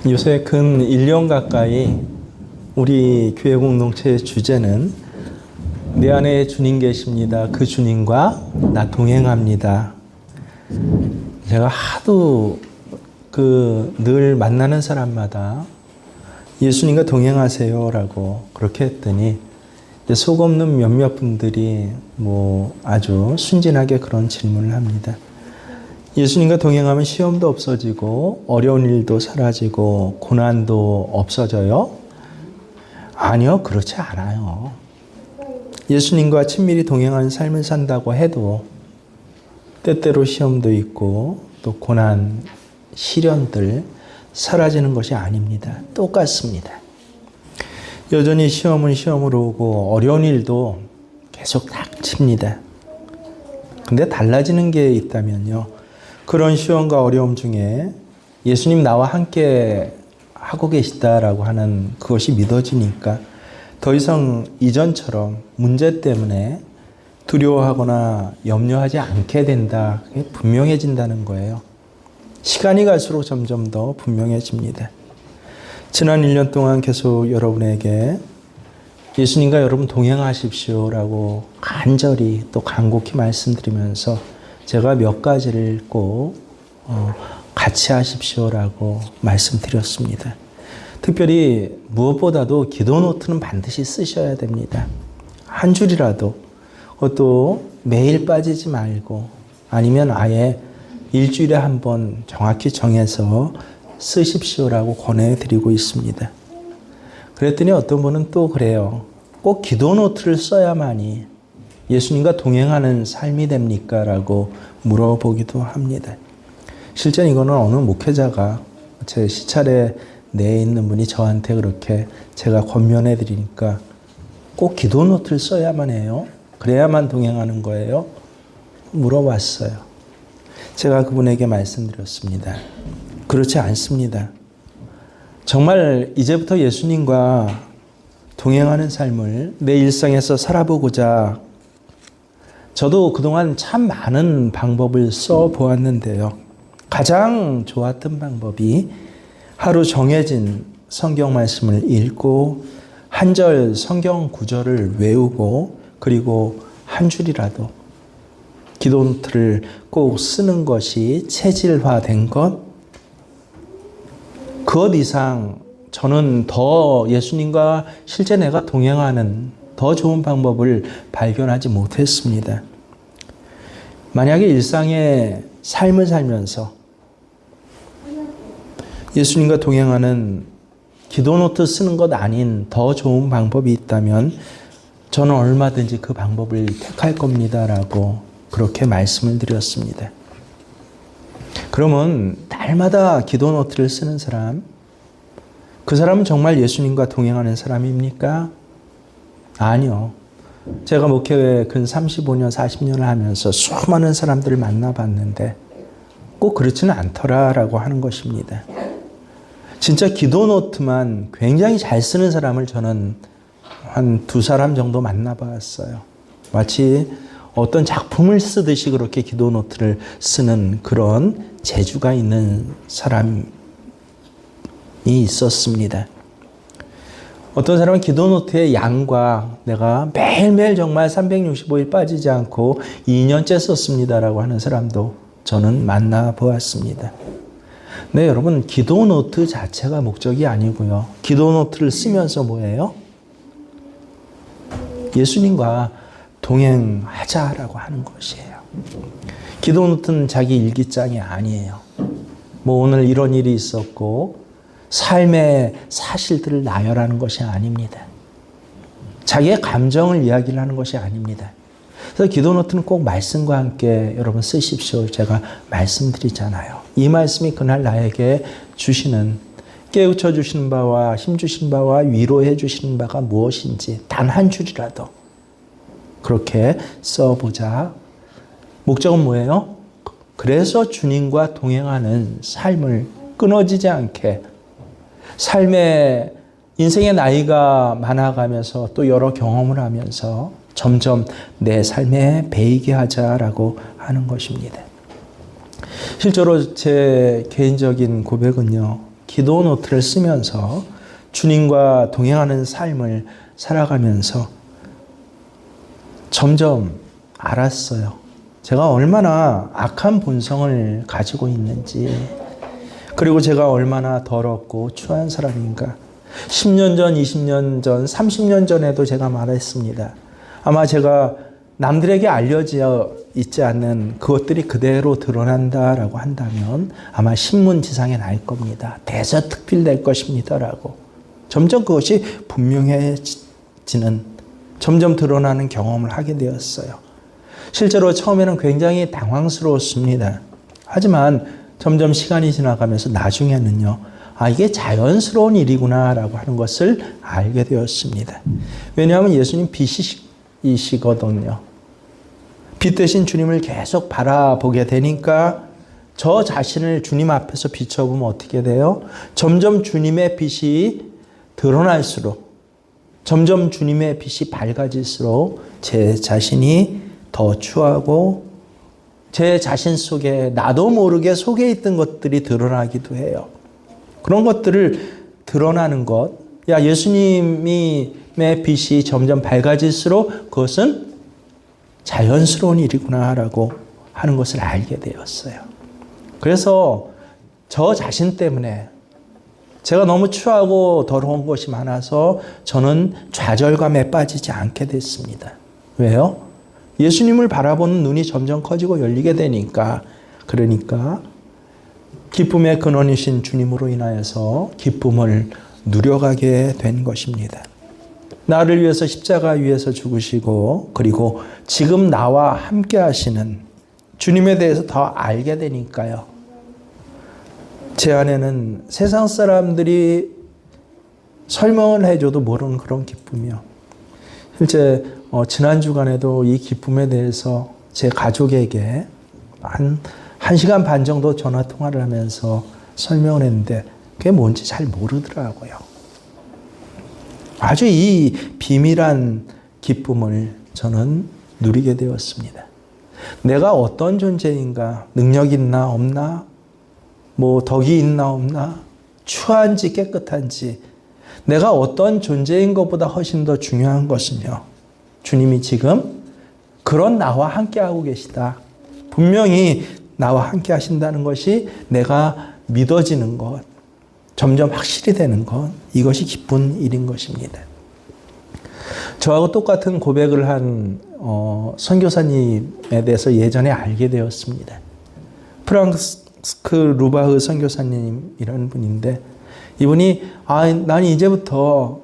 요새 근 1년 가까이 우리 교회 공동체의 주제는 내 안에 주님 계십니다. 그 주님과 나 동행합니다. 제가 하도 늘 만나는 사람마다 예수님과 동행하세요라고 그렇게 했더니 속 없는 몇몇 분들이 아주 순진하게 그런 질문을 합니다. 예수님과 동행하면 시험도 없어지고 어려운 일도 사라지고 고난도 없어져요? 아니요, 그렇지 않아요. 예수님과 친밀히 동행하는 삶을 산다고 해도 때때로 시험도 있고 또 고난, 시련들 사라지는 것이 아닙니다. 똑같습니다. 여전히 시험은 시험으로 오고 어려운 일도 계속 닥칩니다. 근데 달라지는 게 있다면요. 그런 시험과 어려움 중에 예수님 나와 함께 하고 계시다라고 하는 그것이 믿어지니까 더 이상 이전처럼 문제 때문에 두려워하거나 염려하지 않게 된다. 그게 분명해진다는 거예요. 시간이 갈수록 점점 더 분명해집니다. 지난 1년 동안 계속 여러분에게 예수님과 여러분 동행하십시오라고 간절히 또 간곡히 말씀드리면서 제가 몇 가지를 꼭 같이 하십시오라고 말씀드렸습니다. 특별히 무엇보다도 기도 노트는 반드시 쓰셔야 됩니다. 한 줄이라도 또 매일 빠지지 말고 아니면 아예 일주일에 한 번 정확히 정해서 쓰십시오라고 권해드리고 있습니다. 그랬더니 어떤 분은 또 그래요. 꼭 기도 노트를 써야만이 예수님과 동행하는 삶이 됩니까? 라고 물어보기도 합니다. 실제 이거는 어느 목회자가 제 시찰에 내에 있는 분이 저한테 그렇게 제가 권면해 드리니까 꼭 기도 노트를 써야만 해요? 그래야만 동행하는 거예요? 물어봤어요. 제가 그분에게 말씀드렸습니다. 그렇지 않습니다. 정말 이제부터 예수님과 동행하는 삶을 내 일상에서 살아보고자 저도 그동안 참 많은 방법을 써보았는데요. 가장 좋았던 방법이 하루 정해진 성경 말씀을 읽고 한 절 성경 구절을 외우고 그리고 한 줄이라도 기도 노트를 꼭 쓰는 것이 체질화된 것, 그것 이상 저는 더 예수님과 실제 내가 동행하는 더 좋은 방법을 발견하지 못했습니다. 만약에 일상의 삶을 살면서 예수님과 동행하는 기도 노트 쓰는 것 아닌 더 좋은 방법이 있다면 저는 얼마든지 그 방법을 택할 겁니다라고 그렇게 말씀을 드렸습니다. 그러면 날마다 기도 노트를 쓰는 사람, 그 사람은 정말 예수님과 동행하는 사람입니까? 아니요. 제가 목회에 근 35년, 40년을 하면서 수많은 사람들을 만나봤는데 꼭 그렇지는 않더라라고 하는 것입니다. 진짜 기도 노트만 굉장히 잘 쓰는 사람을 저는 한 2사람 정도 만나봤어요. 마치 어떤 작품을 쓰듯이 그렇게 기도 노트를 쓰는 그런 재주가 있는 사람이 있었습니다. 어떤 사람은 기도 노트의 양과 내가 매일매일 정말 365일 빠지지 않고 2년째 썼습니다라고 하는 사람도 저는 만나보았습니다. 네, 여러분, 기도 노트 자체가 목적이 아니고요. 기도 노트를 쓰면서 뭐예요? 예수님과 동행하자라고 하는 것이에요. 기도 노트는 자기 일기장이 아니에요. 오늘 이런 일이 있었고 삶의 사실들을 나열하는 것이 아닙니다. 자기의 감정을 이야기를 하는 것이 아닙니다. 그래서 기도 노트는 꼭 말씀과 함께 여러분 쓰십시오. 제가 말씀드리잖아요. 이 말씀이 그날 나에게 주시는, 깨우쳐 주시는 바와 힘 주시는 바와 위로해 주시는 바가 무엇인지 단 한 줄이라도 그렇게 써보자. 목적은 뭐예요? 그래서 주님과 동행하는 삶을 끊어지지 않게, 삶의 인생의 나이가 많아가면서 또 여러 경험을 하면서 점점 내 삶에 배이게 하자라고 하는 것입니다. 실제로 제 개인적인 고백은요, 기도 노트를 쓰면서 주님과 동행하는 삶을 살아가면서 점점 알았어요. 제가 얼마나 악한 본성을 가지고 있는지, 그리고 제가 얼마나 더럽고 추한 사람인가. 10년 전, 20년 전, 30년 전에도 제가 말했습니다. 아마 제가 남들에게 알려져 있지 않는 그것들이 그대로 드러난다라고 한다면 아마 신문지상에 날 겁니다. 대서특필될 것입니다라고. 점점 그것이 분명해지는, 점점 드러나는 경험을 하게 되었어요. 실제로 처음에는 굉장히 당황스러웠습니다. 하지만 점점 시간이 지나가면서 나중에는요, 이게 자연스러운 일이구나라고 하는 것을 알게 되었습니다. 왜냐하면 예수님 빛이시거든요. 빛 대신 주님을 계속 바라보게 되니까 저 자신을 주님 앞에서 비춰보면 어떻게 돼요? 점점 주님의 빛이 드러날수록, 점점 주님의 빛이 밝아질수록 제 자신이 더 추하고 제 자신 속에 나도 모르게 속에 있던 것들이 드러나기도 해요. 그런 것들을 드러나는 것, 예수님의 빛이 점점 밝아질수록 그것은 자연스러운 일이구나라고 하는 것을 알게 되었어요. 그래서 저 자신 때문에 제가 너무 추하고 더러운 것이 많아서 저는 좌절감에 빠지지 않게 됐습니다. 왜요? 예수님을 바라보는 눈이 점점 커지고 열리게 되니까, 그러니까 기쁨의 근원이신 주님으로 인하여서 기쁨을 누려가게 된 것입니다. 나를 위해서 십자가 위에서 죽으시고, 그리고 지금 나와 함께 하시는 주님에 대해서 더 알게 되니까요. 제 안에는 세상 사람들이 설명을 해줘도 모르는 그런 기쁨이요. 실제 지난 주간에도 이 기쁨에 대해서 제 가족에게 한 시간 반 정도 전화 통화를 하면서 설명을 했는데 그게 뭔지 잘 모르더라고요. 아주 이 비밀한 기쁨을 저는 누리게 되었습니다. 내가 어떤 존재인가, 능력 있나 없나, 덕이 있나 없나, 추한지 깨끗한지, 내가 어떤 존재인 것보다 훨씬 더 중요한 것은요, 주님이 지금 그런 나와 함께하고 계시다. 분명히 나와 함께 하신다는 것이 내가 믿어지는 것, 점점 확실히 되는 것, 이것이 기쁜 일인 것입니다. 저하고 똑같은 고백을 한 선교사님에 대해서 예전에 알게 되었습니다. 프랑스크 루바흐 선교사님이라는 분인데, 이분이 난 이제부터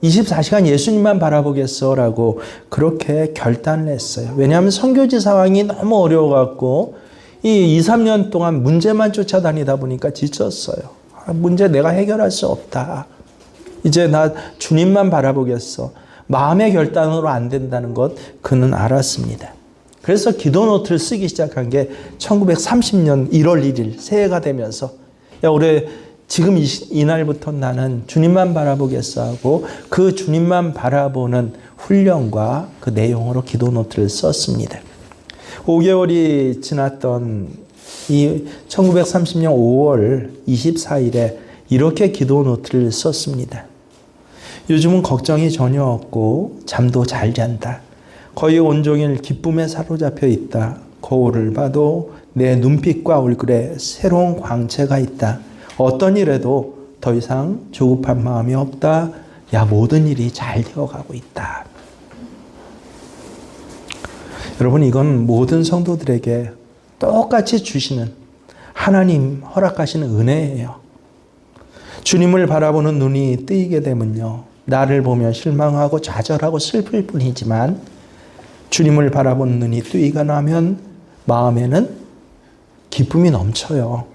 24시간 예수님만 바라보겠어라고 그렇게 결단을 했어요. 왜냐하면 선교지 상황이 너무 어려워갖고 이 2, 3년 동안 문제만 쫓아다니다 보니까 지쳤어요. 문제 내가 해결할 수 없다. 이제 나 주님만 바라보겠어. 마음의 결단으로 안 된다는 것 그는 알았습니다. 그래서 기도 노트를 쓰기 시작한 게 1930년 1월 1일 새해가 되면서 올해 지금 이날부터 나는 주님만 바라보겠어 하고 그 주님만 바라보는 훈련과 그 내용으로 기도 노트를 썼습니다. 5개월이 지났던 이 1930년 5월 24일에 이렇게 기도 노트를 썼습니다. 요즘은 걱정이 전혀 없고 잠도 잘 잔다. 거의 온종일 기쁨에 사로잡혀 있다. 거울을 봐도 내 눈빛과 얼굴에 새로운 광채가 있다. 어떤 일에도 더 이상 조급한 마음이 없다. 모든 일이 잘 되어가고 있다. 여러분, 이건 모든 성도들에게 똑같이 주시는 하나님 허락하시는 은혜예요. 주님을 바라보는 눈이 뜨이게 되면요, 나를 보며 실망하고 좌절하고 슬플 뿐이지만 주님을 바라보는 눈이 뜨이고 나면 마음에는 기쁨이 넘쳐요.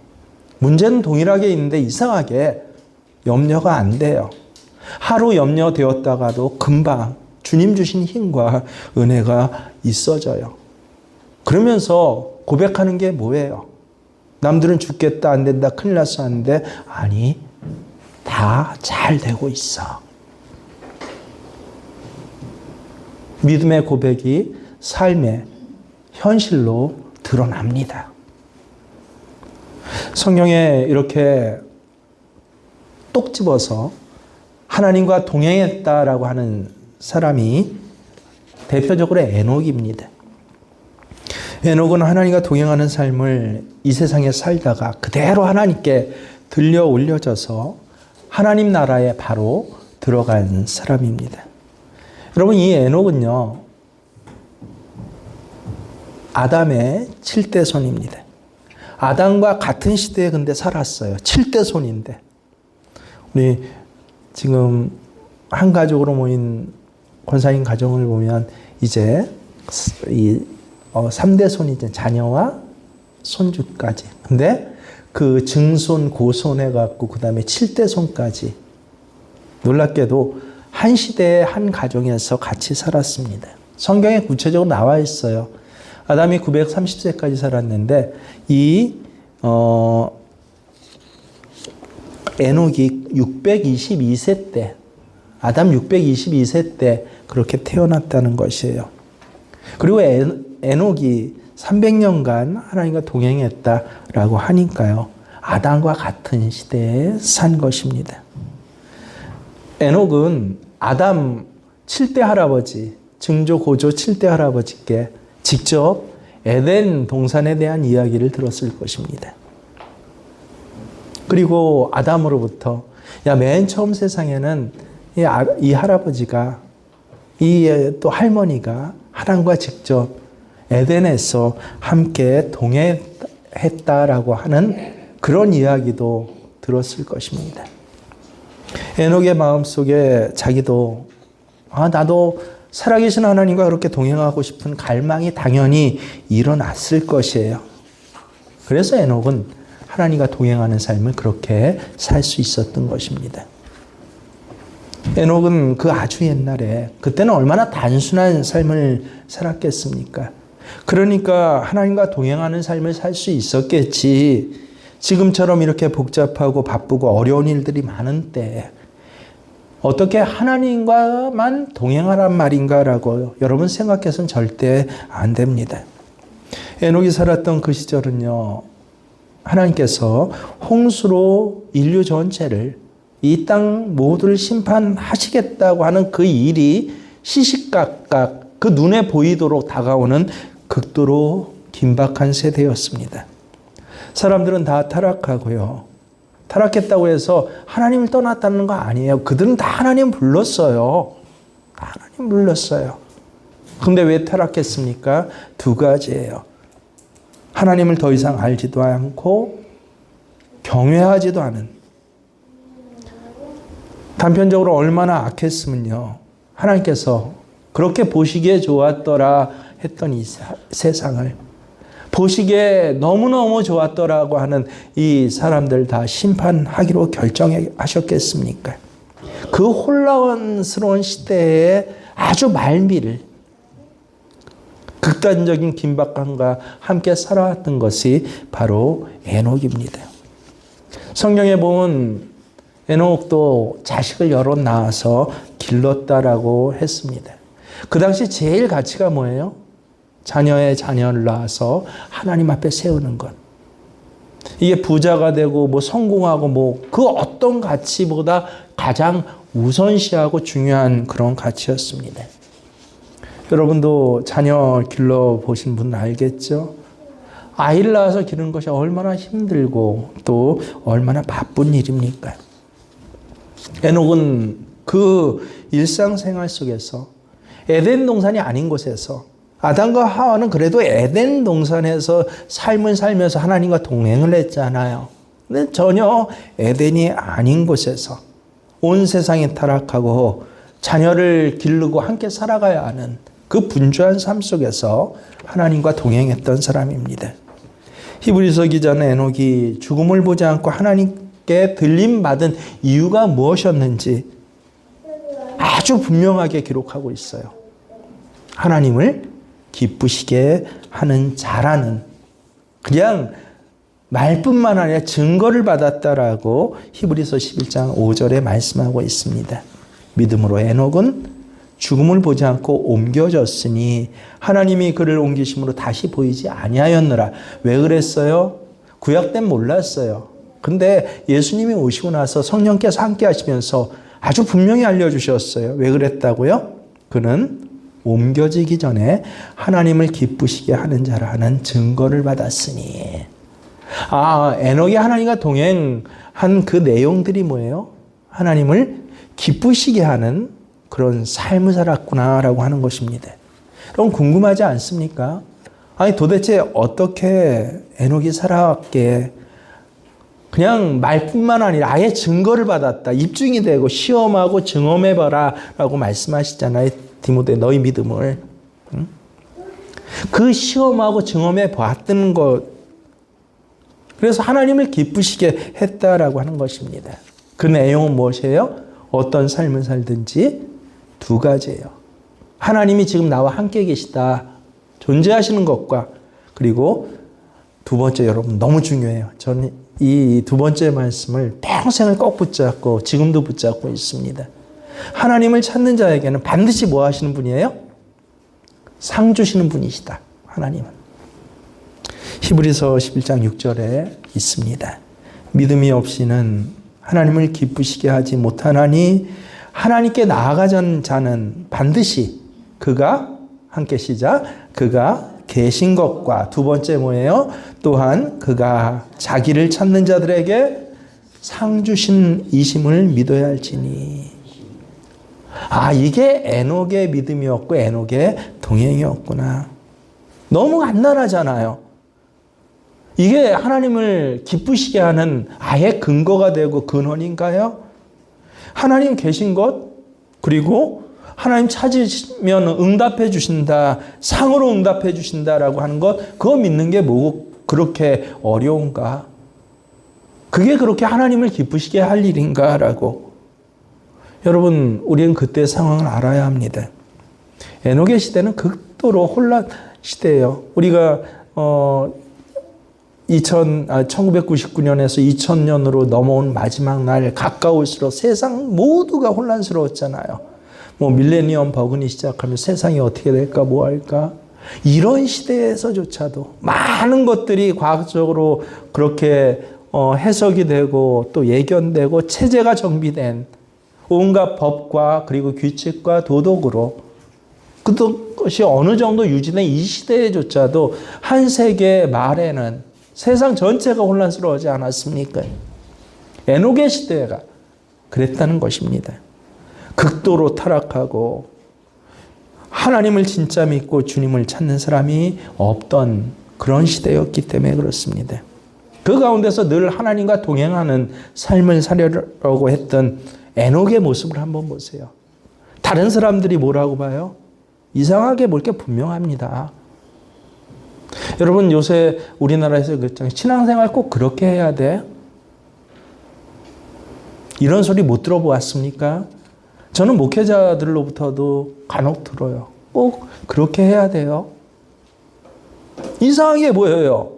문제는 동일하게 있는데 이상하게 염려가 안 돼요. 하루 염려되었다가도 금방 주님 주신 힘과 은혜가 있어져요. 그러면서 고백하는 게 뭐예요? 남들은 죽겠다, 안 된다, 큰일 났어 하는데 아니, 다 잘 되고 있어. 믿음의 고백이 삶의 현실로 드러납니다. 성경에 이렇게 똑 집어서 하나님과 동행했다라고 하는 사람이 대표적으로 에녹입니다. 에녹은 하나님과 동행하는 삶을 이 세상에 살다가 그대로 하나님께 들려 올려져서 하나님 나라에 바로 들어간 사람입니다. 여러분, 이 에녹은요, 아담의 7대 손입니다. 아담과 같은 시대에 근데 살았어요. 7대 손인데. 우리 지금 한 가족으로 모인 권사님 가정을 보면 이제 이 3대 손이 이제 자녀와 손주까지. 근데 그 증손, 고손 해갖고 그 다음에 7대 손까지 놀랍게도 한 시대에 한 가정에서 같이 살았습니다. 성경에 구체적으로 나와 있어요. 아담이 930세까지 살았는데 이 에녹이 622세 때, 아담 622세 때 그렇게 태어났다는 것이에요. 그리고 에녹이 300년간 하나님과 동행했다라고 하니까요, 아담과 같은 시대에 산 것입니다. 에녹은 아담 7대 할아버지, 증조 고조 7대 할아버지께 직접 에덴 동산에 대한 이야기를 들었을 것입니다. 그리고 아담으로부터 맨 처음 세상에는 이 할아버지가, 이 또 할머니가 하나님과 직접 에덴에서 함께 동행했다라고 하는 그런 이야기도 들었을 것입니다. 에녹의 마음속에 자기도 나도 살아계신 하나님과 그렇게 동행하고 싶은 갈망이 당연히 일어났을 것이에요. 그래서 에녹은 하나님과 동행하는 삶을 그렇게 살 수 있었던 것입니다. 에녹은 그 아주 옛날에, 그때는 얼마나 단순한 삶을 살았겠습니까? 그러니까 하나님과 동행하는 삶을 살 수 있었겠지. 지금처럼 이렇게 복잡하고 바쁘고 어려운 일들이 많은 때 어떻게 하나님과만 동행하란 말인가라고 여러분 생각해서는 절대 안 됩니다. 에녹이 살았던 그 시절은요, 하나님께서 홍수로 인류 전체를, 이 땅 모두를 심판하시겠다고 하는 그 일이 시시각각 그 눈에 보이도록 다가오는 극도로 긴박한 세대였습니다. 사람들은 다 타락하고요. 타락했다고 해서 하나님을 떠났다는 거 아니에요. 그들은 다 하나님 불렀어요. 다 하나님 불렀어요. 근데 왜 타락했습니까? 두 가지예요. 하나님을 더 이상 알지도 않고 경외하지도 않은. 단편적으로 얼마나 악했으면요, 하나님께서 그렇게 보시기에 좋았더라 했던 이 세상을 보시기에 너무너무 좋았더라고 하는 이 사람들 다 심판하기로 결정하셨겠습니까? 그 혼란스러운 시대에 아주 말미를 극단적인 긴박감과 함께 살아왔던 것이 바로 에녹입니다. 성경에 보면 에녹도 자식을 여럿 낳아서 길렀다라고 했습니다. 그 당시 제일 가치가 뭐예요? 자녀의 자녀를 낳아서 하나님 앞에 세우는 것. 이게 부자가 되고 성공하고 그 어떤 가치보다 가장 우선시하고 중요한 그런 가치였습니다. 여러분도 자녀 길러보신 분 알겠죠? 아이를 낳아서 기르는 것이 얼마나 힘들고 또 얼마나 바쁜 일입니까? 에녹은 그 일상생활 속에서 에덴 동산이 아닌 곳에서, 아담과 하와는 그래도 에덴 동산에서 삶을 살면서 하나님과 동행을 했잖아요. 근데 전혀 에덴이 아닌 곳에서 온 세상이 타락하고 자녀를 기르고 함께 살아가야 하는 그 분주한 삶 속에서 하나님과 동행했던 사람입니다. 히브리서 기자는 에녹이 죽음을 보지 않고 하나님께 들림받은 이유가 무엇이었는지 아주 분명하게 기록하고 있어요. 하나님을 기쁘시게 하는 자라는, 그냥 말뿐만 아니라 증거를 받았다라고 히브리서 11장 5절에 말씀하고 있습니다. 믿음으로 에녹은 죽음을 보지 않고 옮겨졌으니 하나님이 그를 옮기심으로 다시 보이지 아니하였느라. 왜 그랬어요? 구약 때는 몰랐어요. 근데 예수님이 오시고 나서 성령께서 함께 하시면서 아주 분명히 알려주셨어요. 왜 그랬다고요? 그는 옮겨지기 전에 하나님을 기쁘시게 하는 자라는 증거를 받았으니. 에녹이 하나님과 동행한 그 내용들이 뭐예요? 하나님을 기쁘시게 하는 그런 삶을 살았구나라고 하는 것입니다. 여러분 궁금하지 않습니까? 아니 도대체 어떻게 에녹이 살아왔기에 그냥 말뿐만 아니라 아예 증거를 받았다. 입증이 되고 시험하고 증험해봐라 라고 말씀하시잖아요. 디모데 너희 믿음을. 그 시험하고 증험해 봤던 것. 그래서 하나님을 기쁘시게 했다라고 하는 것입니다. 그 내용은 무엇이에요? 어떤 삶을 살든지 두 가지예요. 하나님이 지금 나와 함께 계시다. 존재하시는 것과 그리고 두 번째 여러분 너무 중요해요. 저는 이 두 번째 말씀을 평생을 꼭 붙잡고 지금도 붙잡고 있습니다. 하나님을 찾는 자에게는 반드시 뭐 하시는 분이에요? 상 주시는 분이시다. 하나님은. 히브리서 11장 6절에 있습니다. 믿음이 없이는 하나님을 기쁘시게 하지 못하나니 하나님께 나아가는 자는 반드시 그가 함께 시작 그가 계신 것과 두 번째 뭐예요? 또한 그가 자기를 찾는 자들에게 상 주신 이심을 믿어야 할지니. 이게 에녹의 믿음이었고 에녹의 동행이었구나. 너무 간단하잖아요. 이게 하나님을 기쁘시게 하는 아예 근거가 되고 근원인가요? 하나님 계신 것, 그리고 하나님 찾으시면 응답해 주신다, 상으로 응답해 주신다라고 하는 것, 그거 믿는 게 뭐 그렇게 어려운가? 그게 그렇게 하나님을 기쁘시게 할 일인가라고. 여러분, 우리는 그때 상황을 알아야 합니다. 에녹의 시대는 극도로 혼란 시대예요. 우리가 1999년에서 2000년으로 넘어온 마지막 날 가까울수록 세상 모두가 혼란스러웠잖아요. 밀레니엄 버그니 시작하면 세상이 어떻게 될까 뭐 할까. 이런 시대에서조차도 많은 것들이 과학적으로 그렇게 해석이 되고 또 예견되고 체제가 정비된 온갖 법과 그리고 규칙과 도덕으로 그것이 어느 정도 유지된 이 시대에조차도 한 세기 말에는 세상 전체가 혼란스러워하지 않았습니까? 에녹의 시대가 그랬다는 것입니다. 극도로 타락하고 하나님을 진짜 믿고 주님을 찾는 사람이 없던 그런 시대였기 때문에 그렇습니다. 그 가운데서 늘 하나님과 동행하는 삶을 살려고 했던 에녹의 모습을 한번 보세요. 다른 사람들이 뭐라고 봐요? 이상하게 볼 게 분명합니다. 여러분 요새 우리나라에서 그렇잖아요. 신앙생활 꼭 그렇게 해야 돼? 이런 소리 못 들어보았습니까? 저는 목회자들로부터도 간혹 들어요. 꼭 그렇게 해야 돼요. 이상하게 보여요.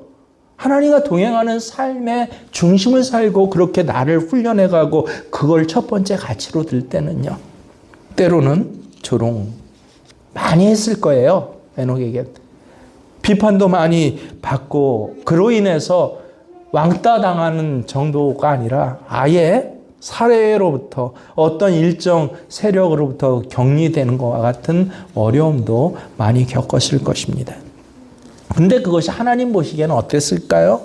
하나님과 동행하는 삶의 중심을 살고 그렇게 나를 훈련해가고 그걸 첫 번째 가치로 들 때는요. 때로는 조롱 많이 했을 거예요. 에녹에게. 비판도 많이 받고 그로 인해서 왕따 당하는 정도가 아니라 아예 사회로부터 어떤 일정 세력으로부터 격리되는 것과 같은 어려움도 많이 겪었을 것입니다. 근데 그것이 하나님 보시기에는 어땠을까요?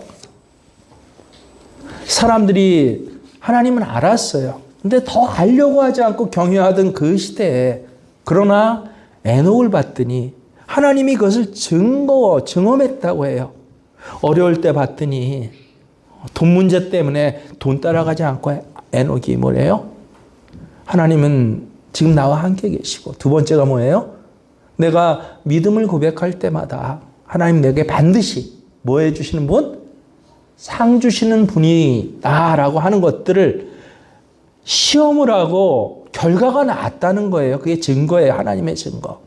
사람들이 하나님은 알았어요. 근데 더 알려고 하지 않고 경외하던 그 시대에 그러나 에녹을 봤더니 하나님이 그것을 증험했다고 해요. 어려울 때 봤더니 돈 문제 때문에 돈 따라가지 않고 에녹이 뭐래요? 하나님은 지금 나와 함께 계시고 두 번째가 뭐예요? 내가 믿음을 고백할 때마다 하나님 내게 반드시 뭐 해주시는 분? 상 주시는 분이다라고 하는 것들을 시험을 하고 결과가 나왔다는 거예요. 그게 증거예요. 하나님의 증거.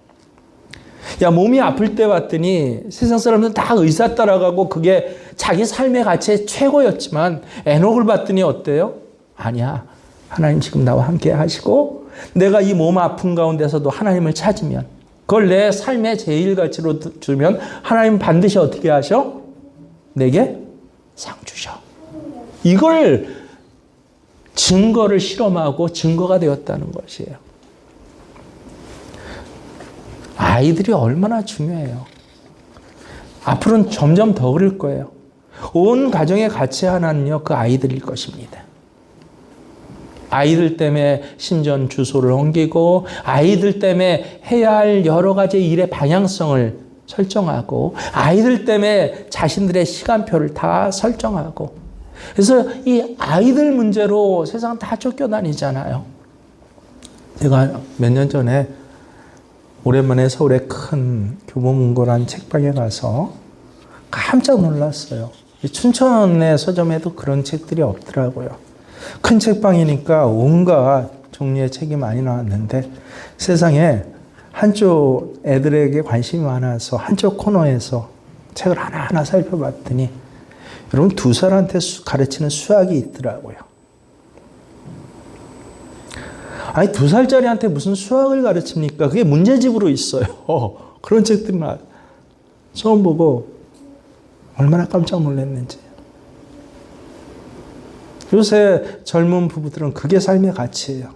야, 몸이 아플 때 봤더니 세상 사람들은 다 의사 따라가고 그게 자기 삶의 가치의 최고였지만 에녹을 봤더니 어때요? 아니야. 하나님 지금 나와 함께 하시고 내가 이 몸 아픈 가운데서도 하나님을 찾으면 그걸 내 삶의 제일 가치로 두면 하나님 반드시 어떻게 하셔? 내게 상 주셔. 이걸 증거를 실험하고 증거가 되었다는 것이에요. 아이들이 얼마나 중요해요. 앞으로는 점점 더 그럴 거예요. 온 가정의 가치 하나는요, 그 아이들일 것입니다. 아이들 때문에 신전 주소를 옮기고, 아이들 때문에 해야 할 여러 가지 일의 방향성을 설정하고, 아이들 때문에 자신들의 시간표를 다 설정하고, 그래서 이 아이들 문제로 세상 다 쫓겨다니잖아요. 제가 몇 년 전에 오랜만에 서울의 큰 교보문고라는 책방에 가서 깜짝 놀랐어요. 춘천의 서점에도 그런 책들이 없더라고요. 큰 책방이니까 온갖 종류의 책이 많이 나왔는데 세상에 한쪽 애들에게 관심이 많아서 한쪽 코너에서 책을 하나하나 살펴봤더니 여러분 2살한테 가르치는 수학이 있더라고요. 아니 2살짜리한테 무슨 수학을 가르칩니까? 그게 문제집으로 있어요. 그런 책들이 처음 보고 얼마나 깜짝 놀랐는지. 요새 젊은 부부들은 그게 삶의 가치예요.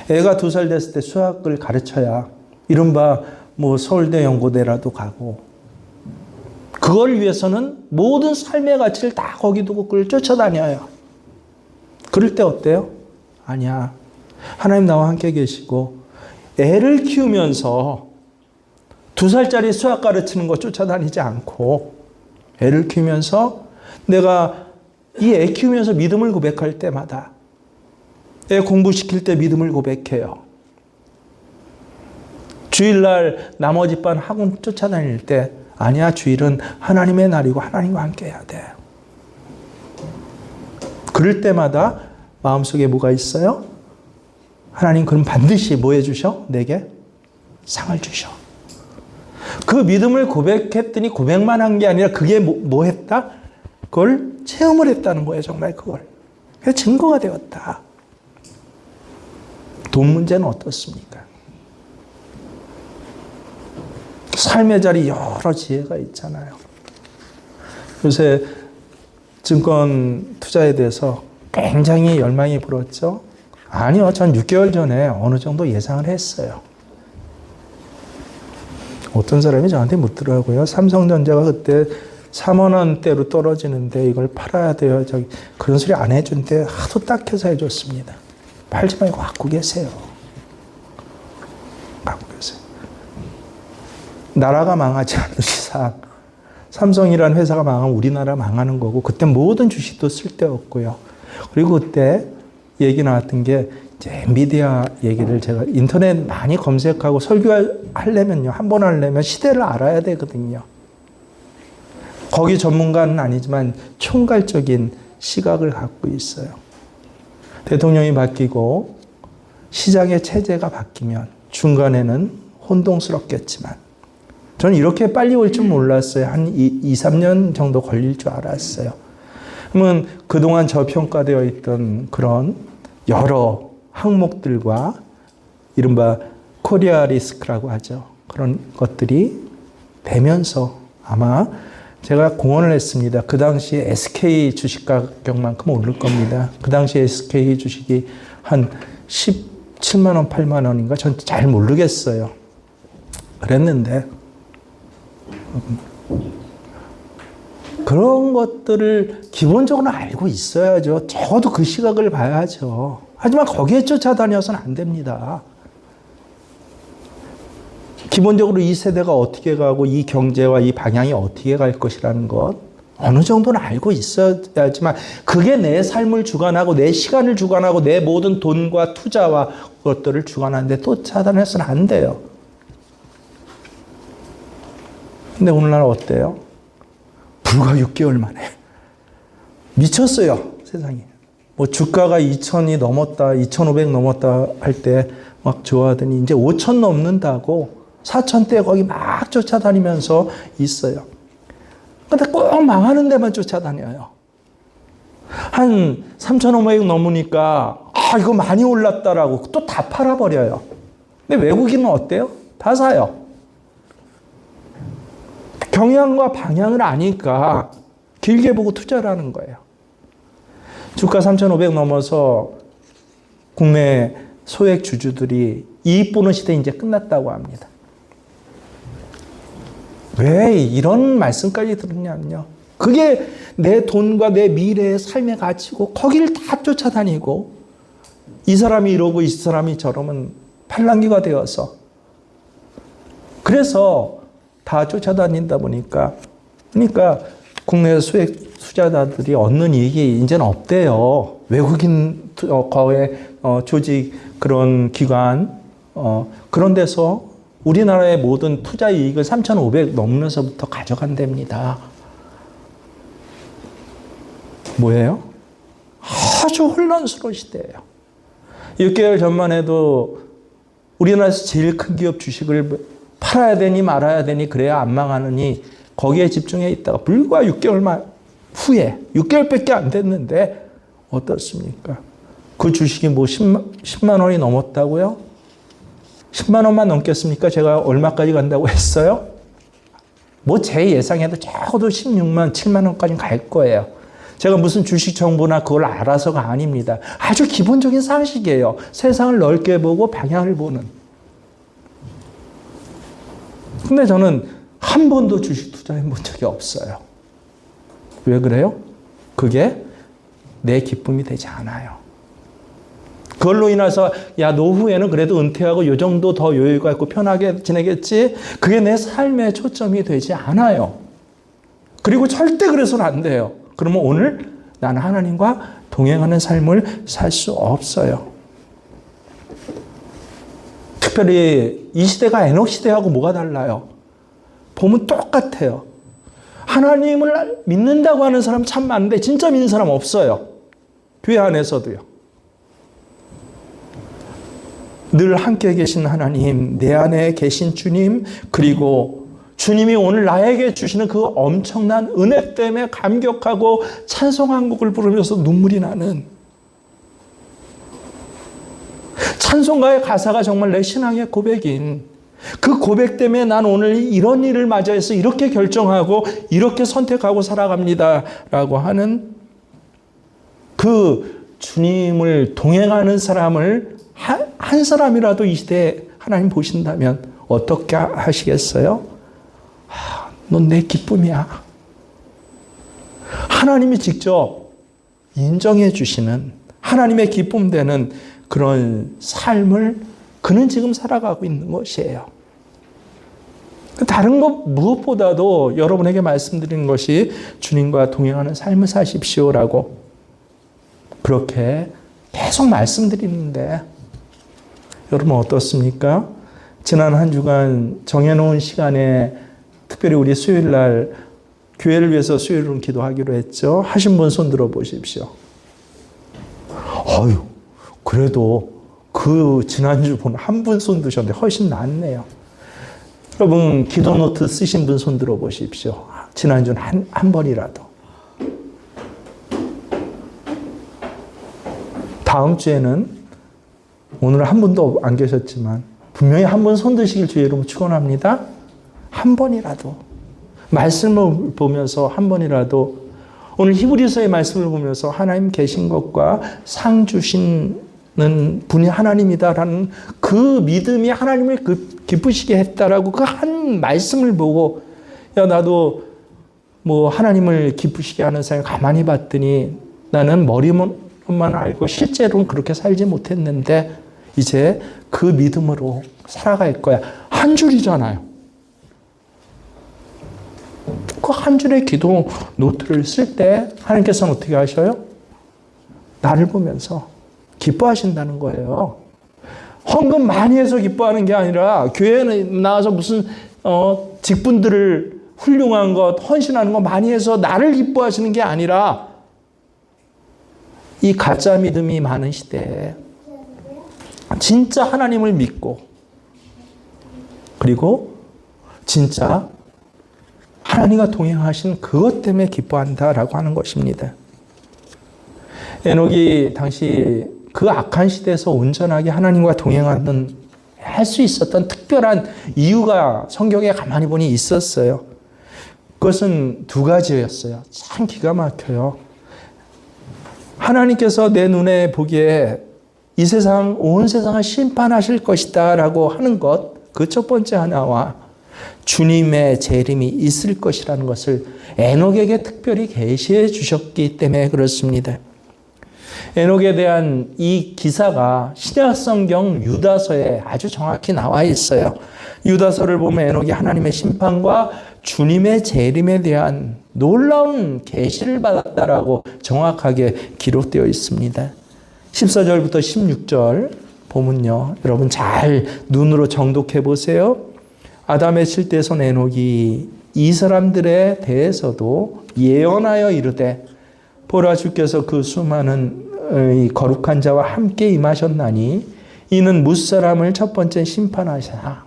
애가 2살 됐을 때 수학을 가르쳐야 이른바 뭐 서울대 연고대라도 가고, 그걸 위해서는 모든 삶의 가치를 다 거기 두고 그걸 쫓아다녀요. 그럴 때 어때요? 아니야. 하나님 나와 함께 계시고 애를 키우면서 2살짜리 수학 가르치는 거 쫓아다니지 않고 애를 키우면서 내가 이 애 키우면서 믿음을 고백할 때마다 애 공부시킬 때 믿음을 고백해요. 주일날 나머지 반 학원 쫓아다닐 때 아니야, 주일은 하나님의 날이고 하나님과 함께 해야 돼. 그럴 때마다 마음속에 뭐가 있어요? 하나님 그럼 반드시 뭐 해주셔? 내게 상을 주셔. 그 믿음을 고백했더니 고백만 한 게 아니라 그게 뭐 했다? 그걸 체험을 했다는 거예요. 정말 그걸. 그게 증거가 되었다. 돈 문제는 어떻습니까? 삶의 자리 여러 지혜가 있잖아요. 요새 증권 투자에 대해서 굉장히 열망이 불었죠. 아니요, 전 6개월 전에 어느 정도 예상을 했어요. 어떤 사람이 저한테 묻더라고요. 삼성전자가 그때 3만 원대로 떨어지는데 이걸 팔아야 돼요. 그런 소리 안 해준대. 하도 딱해서 해줬습니다. 팔지 말고 갖고 계세요. 갖고 계세요. 나라가 망하지 않는 이상 삼성이라는 회사가 망하면 우리나라 망하는 거고, 그때 모든 주식도 쓸데없고요. 그리고 그때 얘기 나왔던 게 이제 엔비디아 얘기를 제가 인터넷 많이 검색하고 설교하려면요, 한 번 하려면 시대를 알아야 되거든요. 거기 전문가는 아니지만 총괄적인 시각을 갖고 있어요. 대통령이 바뀌고 시장의 체제가 바뀌면 중간에는 혼동스럽겠지만 저는 이렇게 빨리 올 줄 몰랐어요. 한 2, 3년 정도 걸릴 줄 알았어요. 그러면 그동안 저평가되어 있던 그런 여러 항목들과 이른바 코리아 리스크라고 하죠. 그런 것들이 되면서 아마 제가 공언을 했습니다. 그 당시 SK 주식 가격만큼 오를 겁니다. 그 당시 SK 주식이 한 17만 원, 8만 원인가? 전 잘 모르겠어요. 그랬는데 그런 것들을 기본적으로 알고 있어야죠. 적어도 그 시각을 봐야죠. 하지만 거기에 쫓아다녀서는 안 됩니다. 기본적으로 이 세대가 어떻게 가고 이 경제와 이 방향이 어떻게 갈 것이라는 것 어느 정도는 알고 있어야지만 그게 내 삶을 주관하고 내 시간을 주관하고 내 모든 돈과 투자와 그것들을 주관하는데 쫓아다녀서는 안 돼요. 근데 오늘날 어때요? 불과 6개월 만에 미쳤어요, 세상이. 뭐 주가가 2,000이 넘었다, 2,500 넘었다 할 때 막 좋아하더니 이제 5,000 넘는다고 4,000대 거기 막 쫓아다니면서 있어요. 근데 꼭 망하는 데만 쫓아다녀요. 한 3,500 넘으니까 이거 많이 올랐다라고 또 다 팔아버려요. 근데 외국인은 어때요? 다 사요. 경향과 방향을 아니까 길게 보고 투자를 하는 거예요. 주가 3,500 넘어서 국내 소액 주주들이 이익 보는 시대 이제 끝났다고 합니다. 왜 이런 말씀까지 들었냐면요. 그게 내 돈과 내 미래의 삶의 가치고 거기를 다 쫓아다니고 이 사람이 이러고 이 사람이 저러면 팔랑귀가 되어서 그래서 다 쫓아다닌다 보니까 그러니까 국내 수액 투자자들이 얻는 이익이 이제는 없대요. 외국인 거의 조직 그런 기관 그런 데서 우리나라의 모든 투자 이익을 3,500 넘면서부터 가져간답니다. 뭐예요? 아주 혼란스러운 시대예요. 6개월 전만 해도 우리나라에서 제일 큰 기업 주식을 팔아야 되니 말아야 되니 그래야 안 망하느니 거기에 집중해 있다가 불과 6개월 후에 6개월밖에 안 됐는데 어떻습니까? 그 주식이 뭐 10만 원이 넘었다고요? 10만 원만 넘겠습니까? 제가 얼마까지 간다고 했어요? 뭐 제 예상에도 적어도 16만, 7만 원까지 갈 거예요. 제가 무슨 주식 정보나 그걸 알아서가 아닙니다. 아주 기본적인 상식이에요. 세상을 넓게 보고 방향을 보는. 근데 저는 한 번도 주식 투자해 본 적이 없어요. 왜 그래요? 그게 내 기쁨이 되지 않아요. 그걸로 인해서 야 노후에는 그래도 은퇴하고 요 정도 더 여유가 있고 편하게 지내겠지. 그게 내 삶의 초점이 되지 않아요. 그리고 절대 그래서는 안 돼요. 그러면 오늘 나는 하나님과 동행하는 삶을 살 수 없어요. 특별히 이 시대가 에녹 시대하고 뭐가 달라요? 보면 똑같아요. 하나님을 믿는다고 하는 사람 참 많은데 진짜 믿는 사람 없어요. 교회 안에서도요. 늘 함께 계신 하나님, 내 안에 계신 주님, 그리고 주님이 오늘 나에게 주시는 그 엄청난 은혜 때문에 감격하고 찬송한 곡을 부르면서 눈물이 나는 찬송가의 가사가 정말 내 신앙의 고백인 그 고백 때문에 난 오늘 이런 일을 맞이해서 이렇게 결정하고 이렇게 선택하고 살아갑니다 라고 하는 그 주님을 동행하는 사람을 한 사람이라도 이 시대에 하나님 보신다면 어떻게 하시겠어요? 넌 내 기쁨이야. 하나님이 직접 인정해 주시는 하나님의 기쁨 되는 그런 삶을 그는 지금 살아가고 있는 것이에요. 다른 것 무엇보다도 여러분에게 말씀드리는 것이 주님과 동행하는 삶을 사십시오라고 그렇게 계속 말씀드리는데 여러분 어떻습니까? 지난 한 주간 정해놓은 시간에 특별히 우리 수요일 날 교회를 위해서 수요일은 기도하기로 했죠. 하신 분 손 들어 보십시오. 어휴, 그래도 그 지난주보다 한 분 손 드셨는데 훨씬 낫네요. 여러분 기도 노트 쓰신 분 손 들어 보십시오. 지난주는 한 번이라도. 다음 주에는 오늘 한 분도 안 계셨지만 분명히 한 분 손 드시길 주의 이름으로 축원합니다. 한 번이라도 말씀을 보면서 한 번이라도 오늘 히브리서의 말씀을 보면서 하나님 계신 것과 상 주시는 분이 하나님이다라는 그 믿음이 하나님을 기쁘시게 했다라고 그 한 말씀을 보고 야 나도 뭐 하나님을 기쁘시게 하는 삶을 가만히 봤더니 나는 머리로만 알고 실제로는 그렇게 살지 못했는데 이제 그 믿음으로 살아갈 거야. 한 줄이잖아요. 그 한 줄의 기도 노트를 쓸 때 하나님께서는 어떻게 하셔요? 나를 보면서 기뻐하신다는 거예요. 헌금 많이 해서 기뻐하는 게 아니라 교회에 나와서 무슨 직분들을 훌륭한 것, 헌신하는 것 많이 해서 나를 기뻐하시는 게 아니라 이 가짜 믿음이 많은 시대에 진짜 하나님을 믿고 그리고 진짜 하나님과 동행하신 그것 때문에 기뻐한다라고 하는 것입니다. 에녹이 당시 그 악한 시대에서 온전하게 하나님과 동행하는 할 수 있었던 특별한 이유가 성경에 가만히 보니 있었어요. 그것은 두 가지였어요. 참 기가 막혀요. 하나님께서 내 눈에 보기에 이 세상, 온 세상을 심판하실 것이다 라고 하는 것, 그 첫 번째 하나와 주님의 재림이 있을 것이라는 것을 에녹에게 특별히 계시해 주셨기 때문에 그렇습니다. 에녹에 대한 이 기사가 신약성경 유다서에 아주 정확히 나와 있어요. 유다서를 보면 에녹이 하나님의 심판과 주님의 재림에 대한 놀라운 계시를 받았다라고 정확하게 기록되어 있습니다. 14절부터 16절 보면요. 여러분 잘 눈으로 정독해 보세요. 아담의 칠대손 에녹이 이 사람들에 대해서도 예언하여 이르되 보라 주께서 그 수많은 거룩한 자와 함께 임하셨나니 이는 뭇사람을 첫 번째 심판하시나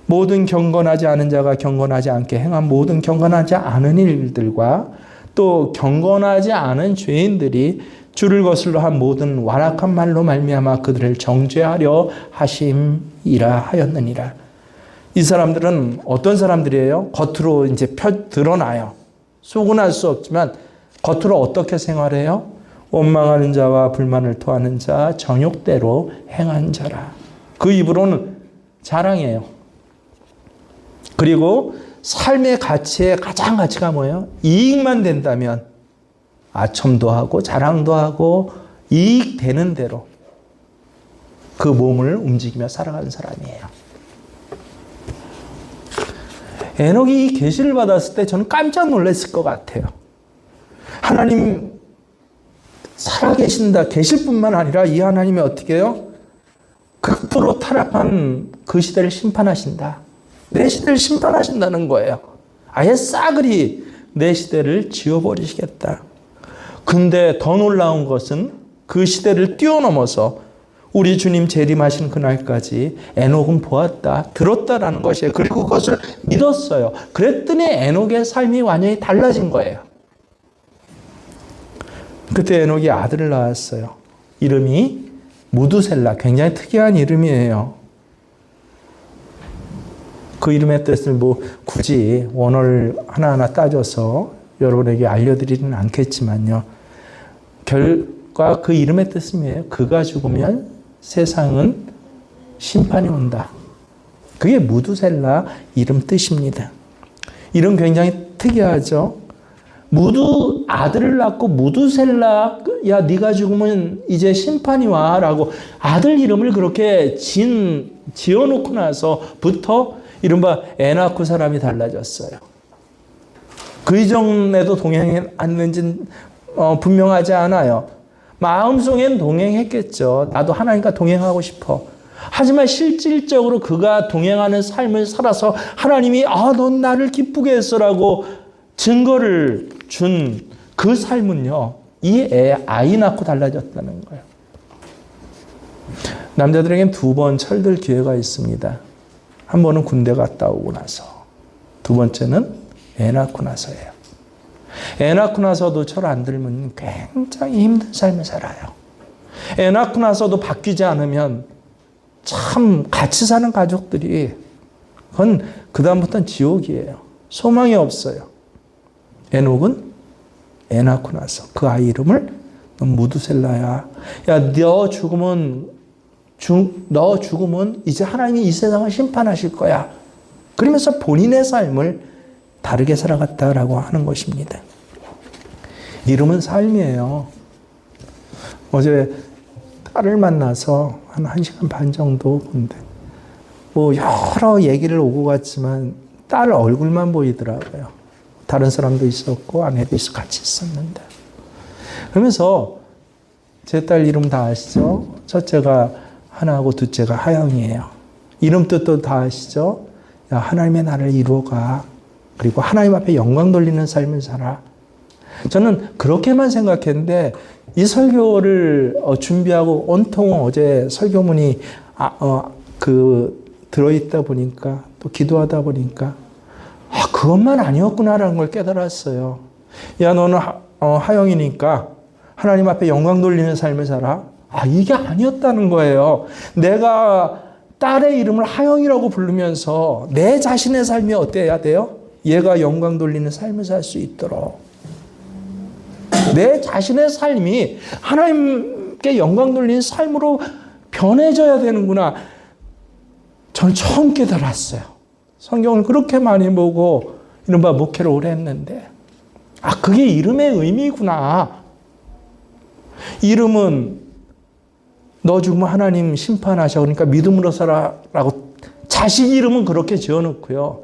모든 경건하지 않은 자가 경건하지 않게 행한 모든 경건하지 않은 일들과 또 경건하지 않은 죄인들이 주를 거슬러 한 모든 완악한 말로 말미암아 그들을 정죄하려 하심이라 하였느니라. 이 사람들은 어떤 사람들이에요? 겉으로 이제 드러나요. 속은 알 수 없지만 겉으로 어떻게 생활해요? 원망하는 자와 불만을 토하는 자, 정욕대로 행한 자라. 그 입으로는 자랑이에요. 그리고 삶의 가치의 가장 가치가 뭐예요? 이익만 된다면 아첨도 하고 자랑도 하고 이익 되는 대로 그 몸을 움직이며 살아가는 사람이에요. 에녹이 이 계시를 받았을 때 저는 깜짝 놀랐을 것 같아요. 하나님 살아계신다, 계실 뿐만 아니라 이 하나님이 어떻게 해요? 극도로 타락한 그 시대를 심판하신다. 내 시대를 심판하신다는 거예요. 아예 싸그리 내 시대를 지워버리시겠다. 근데 더 놀라운 것은 그 시대를 뛰어넘어서 우리 주님 재림하신 그날까지 에녹은 보았다, 들었다라는 것이에요. 그리고 그것을 믿었어요. 그랬더니 에녹의 삶이 완전히 달라진 거예요. 그때 에녹이 아들을 낳았어요. 이름이 무두셀라. 굉장히 특이한 이름이에요. 그 이름의 뜻을 굳이 원어를 하나하나 따져서 여러분에게 알려드리지는 않겠지만요. 결과 그 이름의 뜻은 뭐예요? 그가 죽으면 세상은 심판이 온다. 그게 무두셀라 이름 뜻입니다. 이름 굉장히 특이하죠. 아들을 낳고 무두셀라, 야 네가 죽으면 이제 심판이 와 라고 아들 이름을 그렇게 지어놓고 나서부터 이른바 애 낳고 사람이 달라졌어요. 그 이전에도 동행했는지는 분명하지 않아요. 마음속엔 동행했겠죠. 나도 하나님과 동행하고 싶어. 하지만 실질적으로 그가 동행하는 삶을 살아서 하나님이 넌 나를 기쁘게 했어라고 증거를 준 그 삶은요. 이 아이 낳고 달라졌다는 거예요. 남자들에겐 2번 철들 기회가 있습니다. 한 번은 군대 갔다 오고 나서, 두 번째는 애 낳고 나서예요. 애 낳고 나서도 철 안 들면 굉장히 힘든 삶을 살아요. 애 낳고 나서도 바뀌지 않으면 참 같이 사는 가족들이 그건 그다음부터는 지옥이에요. 소망이 없어요. 에녹은 애 낳고 나서 그 아이 이름을 너 무두셀라야. 야, 너 죽으면 이제 하나님이 이 세상을 심판하실 거야. 그러면서 본인의 삶을 다르게 살아갔다라고 하는 것입니다. 이름은 삶이에요. 어제 딸을 만나서 한 1시간 반 정도 본데 여러 얘기를 오고 갔지만 딸 얼굴만 보이더라고요. 다른 사람도 있었고 아내도 같이 있었는데. 그러면서 제 딸 이름 다 아시죠? 첫째가 하나하고 둘째가 하영이에요. 이름 뜻도 다 아시죠? 야, 하나님의 나라를 이루어가. 그리고 하나님 앞에 영광 돌리는 삶을 살아. 저는 그렇게만 생각했는데 이 설교를 준비하고 온통 어제 설교문이 들어있다 보니까 또 기도하다 보니까 그것만 아니었구나라는 걸 깨달았어요. 야, 너는 하영이니까 하나님 앞에 영광 돌리는 삶을 살아. 이게 아니었다는 거예요. 내가 딸의 이름을 하영이라고 부르면서 내 자신의 삶이 어때야 돼요? 얘가 영광 돌리는 삶을 살 수 있도록 내 자신의 삶이 하나님께 영광 돌리는 삶으로 변해져야 되는구나. 저는 처음 깨달았어요. 성경을 그렇게 많이 보고 이른바 목회를 오래 했는데, 그게 이름의 의미구나. 이름은 너 죽으면 하나님 심판하셔. 그러니까 믿음으로 살아라고 자식 이름은 그렇게 지어놓고요.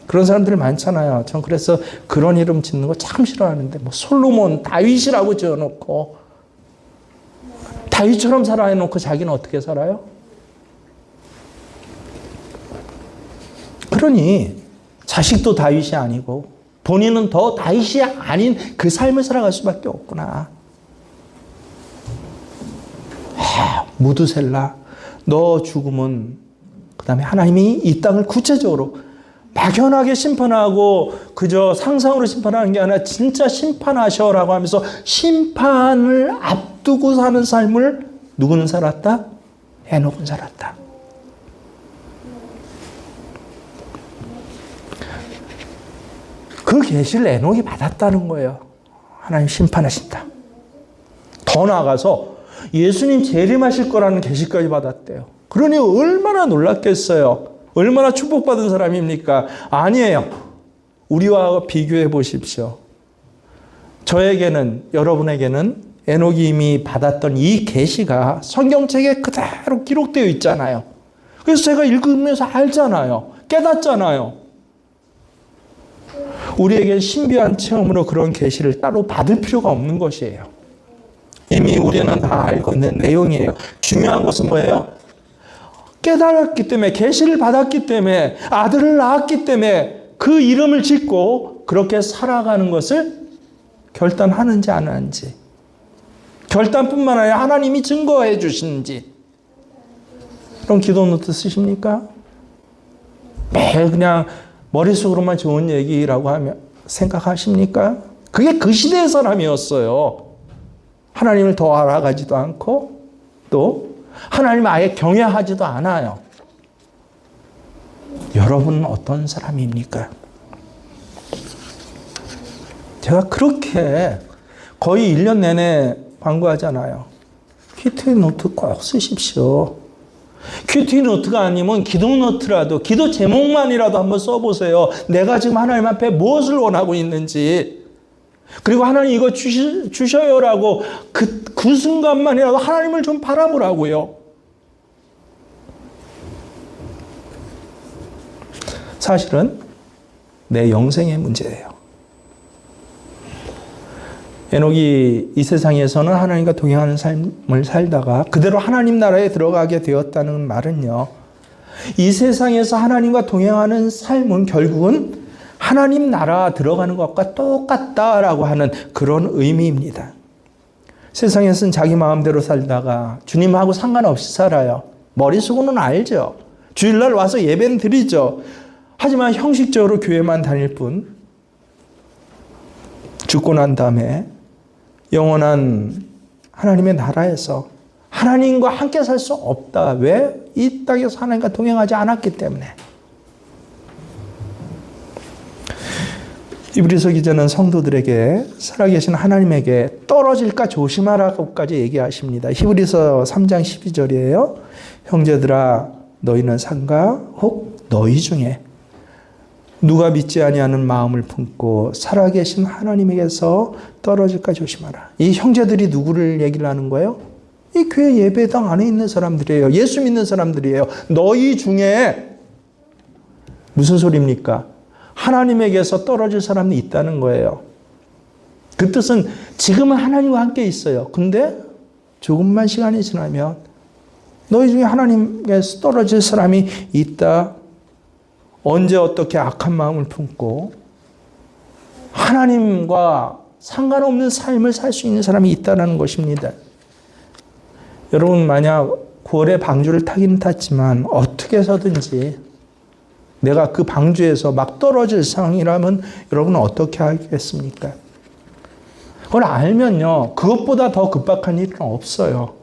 그런 사람들이 많잖아요. 전 그래서 그런 이름 짓는 거 참 싫어하는데, 뭐 솔로몬, 다윗이라고 지어놓고, 다윗처럼 살아 해놓고 자기는 어떻게 살아요? 그러니 자식도 다윗이 아니고 본인은 더 다윗이 아닌 그 삶을 살아갈 수밖에 없구나. 무드셀라, 너 죽으면 그 다음에 하나님이 이 땅을 구체적으로 막연하게 심판하고 그저 상상으로 심판하는 게 아니라 진짜 심판하셔라고 하면서 심판을 앞두고 사는 삶을 누구는 살았다? 에녹은 살았다. 그 계시를 에녹이 받았다는 거예요. 하나님 심판하신다. 더 나아가서 예수님 재림하실 거라는 계시까지 받았대요. 그러니 얼마나 놀랐겠어요. 얼마나 축복받은 사람입니까? 아니에요. 우리와 비교해 보십시오. 저에게는, 여러분에게는 에녹이 이미 받았던 이 계시가 성경책에 그대로 기록되어 있잖아요. 그래서 제가 읽으면서 알잖아요. 깨닫잖아요. 우리에게 신비한 체험으로 그런 계시를 따로 받을 필요가 없는 것이에요. 이미 우리는 다 알고 있는 내용이에요. 중요한 것은 뭐예요? 깨달았기 때문에, 계시를 받았기 때문에, 아들을 낳았기 때문에 그 이름을 짓고 그렇게 살아가는 것을 결단하는지 안 하는지. 결단뿐만 아니라 하나님이 증거해 주시는지. 그럼 기도 노트 쓰십니까? 매일 그냥 머릿속으로만 좋은 얘기라고 하면 생각하십니까? 그게 그 시대의 사람이었어요. 하나님을 더 알아가지도 않고 또 하나님을 아예 경외하지도 않아요. 여러분은 어떤 사람입니까? 제가 그렇게 거의 1년 내내 광고하잖아요. 큐티 노트 꼭 쓰십시오. 큐티 노트가 아니면 기도 노트라도, 기도 제목만이라도 한번 써보세요. 내가 지금 하나님 앞에 무엇을 원하고 있는지. 그리고 하나님 이거 주셔요라고 그 순간만이라도 하나님을 좀 바라보라고요. 사실은 내 영생의 문제예요. 에녹이 이 세상에서는 하나님과 동행하는 삶을 살다가 그대로 하나님 나라에 들어가게 되었다는 말은요, 이 세상에서 하나님과 동행하는 삶은 결국은 하나님 나라 들어가는 것과 똑같다라고 하는 그런 의미입니다. 세상에서는 자기 마음대로 살다가 주님하고 상관없이 살아요. 머릿속으로는 알죠. 주일날 와서 예배는 드리죠. 하지만 형식적으로 교회만 다닐 뿐, 죽고 난 다음에 영원한 하나님의 나라에서 하나님과 함께 살 수 없다. 왜? 이 땅에서 하나님과 동행하지 않았기 때문에. 이브리서 기자는 성도들에게 살아계신 하나님에게 떨어질까 조심하라고까지 얘기하십니다. 히브리서 3장 12절이에요. 형제들아, 너희는 상가 혹 너희 중에 누가 믿지 아니하는 마음을 품고 살아계신 하나님에게서 떨어질까 조심하라. 이 형제들이 누구를 얘기를 하는 거예요? 이 교회 예배당 안에 있는 사람들이에요. 예수 믿는 사람들이에요. 너희 중에 무슨 소리입니까? 하나님에게서 떨어질 사람이 있다는 거예요. 그 뜻은 지금은 하나님과 함께 있어요. 근데 조금만 시간이 지나면 너희 중에 하나님께서 떨어질 사람이 있다. 언제 어떻게 악한 마음을 품고 하나님과 상관없는 삶을 살 수 있는 사람이 있다는 것입니다. 여러분, 만약 9월에 방주를 타긴 탔지만 어떻게 해서든지 내가 그 방주에서 막 떨어질 상황이라면 여러분은 어떻게 하겠습니까? 그걸 알면요, 그것보다 더 급박한 일은 없어요.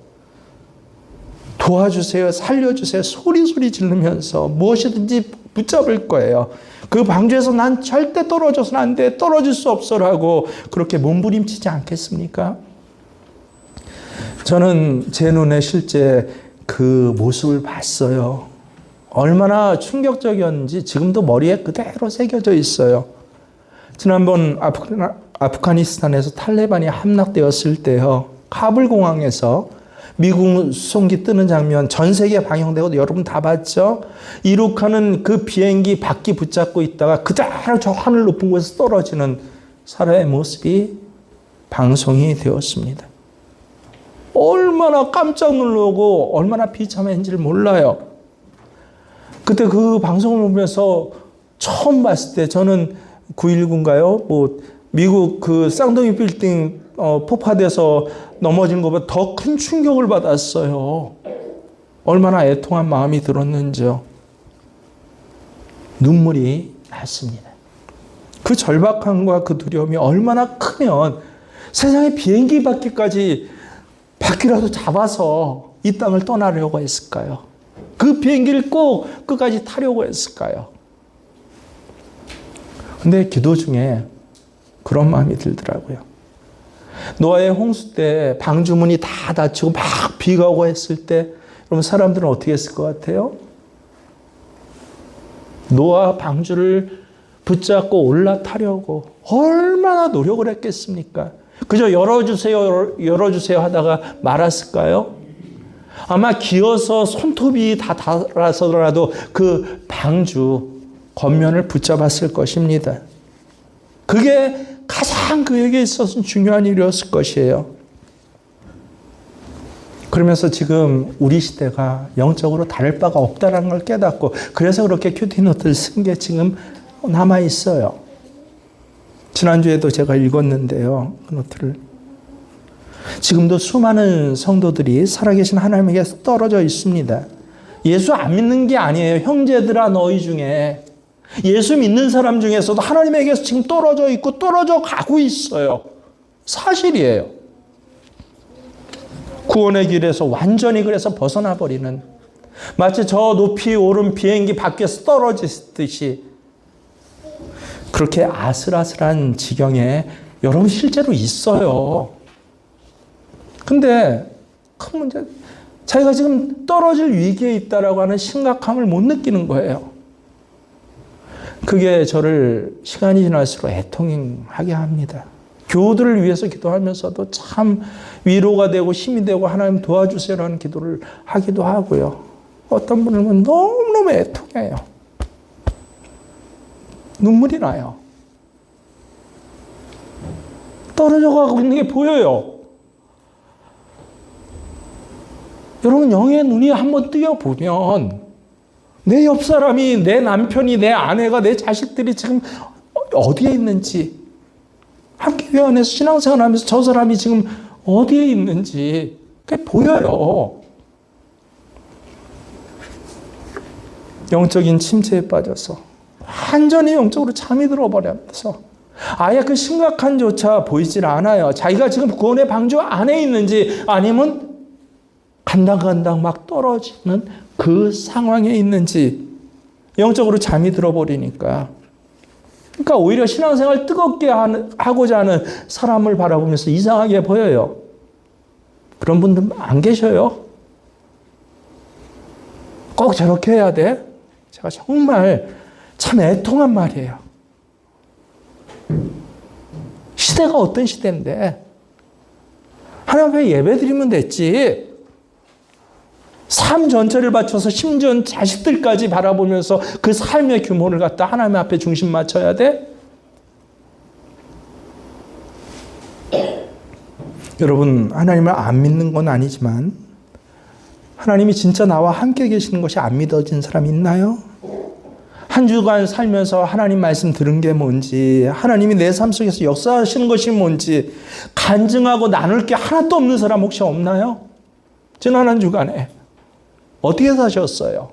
도와주세요, 살려주세요, 소리 지르면서 무엇이든지 붙잡을 거예요. 그 방주에서 난 절대 떨어져서는 안 돼. 떨어질 수 없어라고 그렇게 몸부림치지 않겠습니까? 저는 제 눈에 실제 그 모습을 봤어요. 얼마나 충격적이었는지 지금도 머리에 그대로 새겨져 있어요. 지난번 아프가니스탄에서 탈레반이 함락되었을 때요. 카불 공항에서 미국 수송기 뜨는 장면 전 세계에 방영되고 여러분 다 봤죠? 이륙하는 그 비행기 바퀴 붙잡고 있다가 그대로 저 하늘 높은 곳에서 떨어지는 사람의 모습이 방송이 되었습니다. 얼마나 깜짝 놀라고 얼마나 비참했는지를 몰라요. 그때 그 방송을 보면서 처음 봤을 때 저는 9.19인가요? 미국 그 쌍둥이 빌딩 폭파돼서 넘어진 것보다 더 큰 충격을 받았어요. 얼마나 애통한 마음이 들었는지요. 눈물이 났습니다. 그 절박함과 그 두려움이 얼마나 크면 세상에 비행기 바퀴라도 잡아서 이 땅을 떠나려고 했을까요? 그 비행기를 꼭 끝까지 타려고 했을까요? 근데 기도 중에 그런 마음이 들더라고요. 노아의 홍수 때 방주문이 다 닫히고 막 비가 오고 했을 때 여러분 사람들은 어떻게 했을 것 같아요? 노아 방주를 붙잡고 올라타려고 얼마나 노력을 했겠습니까? 그저 열어주세요 하다가 말았을까요? 아마 기어서 손톱이 다 닳아서라도 그 방주 겉면을 붙잡았을 것입니다. 그게 가장 그에게 있어서는 중요한 일이었을 것이에요. 그러면서 지금 우리 시대가 영적으로 다를 바가 없다는 걸 깨닫고 그래서 그렇게 큐티노트를 쓴 게 지금 남아있어요. 지난주에도 제가 읽었는데요. 그 노트를. 지금도 수많은 성도들이 살아계신 하나님에게서 떨어져 있습니다. 예수 안 믿는 게 아니에요. 형제들아 너희 중에. 예수 믿는 사람 중에서도 하나님에게서 지금 떨어져 있고 떨어져 가고 있어요. 사실이에요. 구원의 길에서 완전히 그래서 벗어나 버리는 마치 저 높이 오른 비행기 밖에서 떨어지듯이 그렇게 아슬아슬한 지경에 여러분 실제로 있어요. 근데 큰 문제, 자기가 지금 떨어질 위기에 있다라고 하는 심각함을 못 느끼는 거예요. 그게 저를 시간이 지날수록 애통하게 합니다. 교우들을 위해서 기도하면서도 참 위로가 되고 힘이 되고 하나님 도와주세요라는 기도를 하기도 하고요. 어떤 분은 너무너무 애통해요. 눈물이 나요. 떨어져 가고 있는 게 보여요. 여러분 영의 눈이 한번 뜨여보면 내 옆 사람이, 내 남편이, 내 아내가, 내 자식들이 지금 어디에 있는지, 함께 회원에서 신앙생활 하면서 저 사람이 지금 어디에 있는지 그게 보여요. 영적인 침체에 빠져서 완전히 영적으로 잠이 들어버려서 아예 그 심각한 조차 보이질 않아요. 자기가 지금 구원의 방주 안에 있는지 아니면 간당간당 막 떨어지는 그 상황에 있는지 영적으로 잠이 들어버리니까. 그러니까 오히려 신앙생활 뜨겁게 하고자 하는 사람을 바라보면서 이상하게 보여요. 그런 분들 안 계셔요? 꼭 저렇게 해야 돼? 제가 정말 참 애통한 말이에요. 시대가 어떤 시대인데 하나님 앞에 예배 드리면 됐지. 삶 전체를 바쳐서 심지어 자식들까지 바라보면서 그 삶의 규모를 갖다 하나님 앞에 중심 맞춰야 돼? 여러분, 하나님을 안 믿는 건 아니지만 하나님이 진짜 나와 함께 계시는 것이 안 믿어진 사람 있나요? 한 주간 살면서 하나님 말씀 들은 게 뭔지, 하나님이 내 삶 속에서 역사하시는 것이 뭔지 간증하고 나눌 게 하나도 없는 사람 혹시 없나요? 지난 한 주간에 어떻게 사셨어요?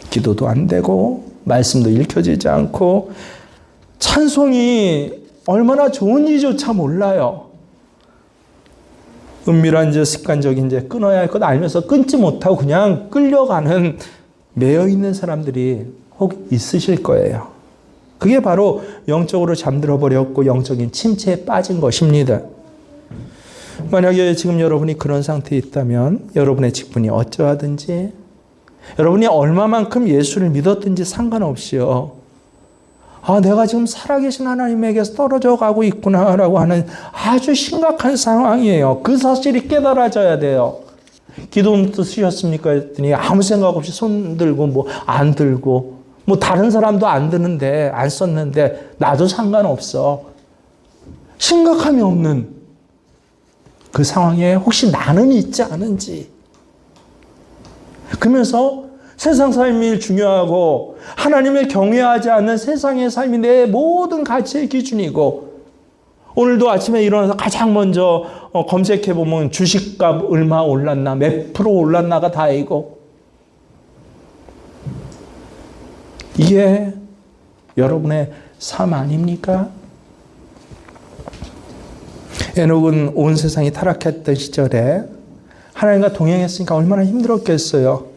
기도도 안 되고 말씀도 읽혀지지 않고 찬송이 얼마나 좋은지조차 몰라요. 은밀한 습관적인 끊어야 할 것 알면서 끊지 못하고 그냥 끌려가는 매여 있는 사람들이 혹 있으실 거예요. 그게 바로 영적으로 잠들어 버렸고 영적인 침체에 빠진 것입니다. 만약에 지금 여러분이 그런 상태에 있다면 여러분의 직분이 어떠하든지 여러분이 얼마만큼 예수를 믿었든지 상관없이요. 내가 지금 살아계신 하나님에게서 떨어져 가고 있구나라고 하는 아주 심각한 상황이에요. 그 사실이 깨달아져야 돼요. 기도문도 쓰셨습니까? 했더니 아무 생각 없이 손 들고 안 들고 다른 사람도 안 드는데 안 썼는데 나도 상관없어. 심각함이 없는 그 상황에 혹시 나는 있지 않은지. 그러면서 세상 삶이 중요하고 하나님을 경외하지 않는 세상의 삶이 내 모든 가치의 기준이고 오늘도 아침에 일어나서 가장 먼저 검색해보면 주식값 얼마 올랐나 몇 프로 올랐나가 다이고 이게 여러분의 삶 아닙니까? 에녹은 온 세상이 타락했던 시절에 하나님과 동행했으니까 얼마나 힘들었겠어요.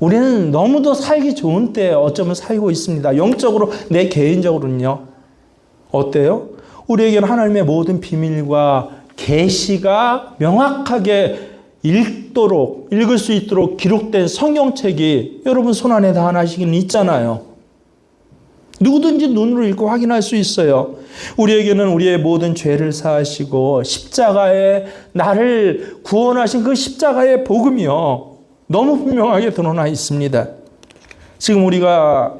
우리는 너무도 살기 좋은 때에 어쩌면 살고 있습니다. 영적으로 내 개인적으로는요. 어때요? 우리에게는 하나님의 모든 비밀과 계시가 명확하게 읽을 수 있도록 기록된 성경책이 여러분 손안에 다 하나씩은 있잖아요. 누구든지 눈으로 읽고 확인할 수 있어요. 우리에게는 우리의 모든 죄를 사하시고 십자가에 나를 구원하신 그 십자가의 복음이요. 너무 분명하게 드러나 있습니다. 지금 우리가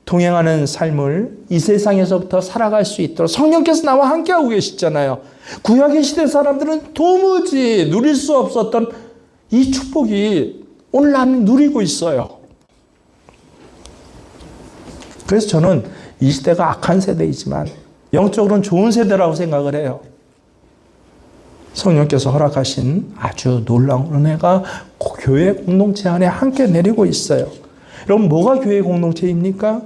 동행하는 삶을 이 세상에서부터 살아갈 수 있도록 성령께서 나와 함께하고 계시잖아요. 구약의 시대 사람들은 도무지 누릴 수 없었던 이 축복이 오늘 나는 누리고 있어요. 그래서 저는 이 시대가 악한 세대이지만 영적으로는 좋은 세대라고 생각을 해요. 성령께서 허락하신 아주 놀라운 은혜가 교회 공동체 안에 함께 내리고 있어요. 여러분 뭐가 교회 공동체입니까?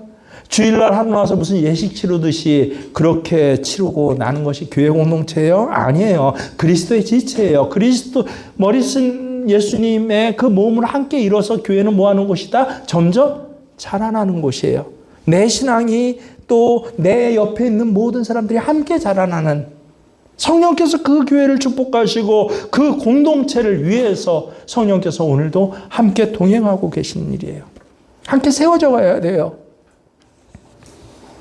주일날 하루 나와서 무슨 예식 치르듯이 그렇게 치르고 나는 것이 교회 공동체예요? 아니에요. 그리스도의 지체예요. 그리스도 머리 쓴 예수님의 그 몸을 함께 이뤄서 교회는 뭐하는 곳이다? 점점 자라나는 곳이에요. 내 신앙이 또 내 옆에 있는 모든 사람들이 함께 자라나는 성령께서 그 교회를 축복하시고 그 공동체를 위해서 성령께서 오늘도 함께 동행하고 계시는 일이에요. 함께 세워져 가야 돼요.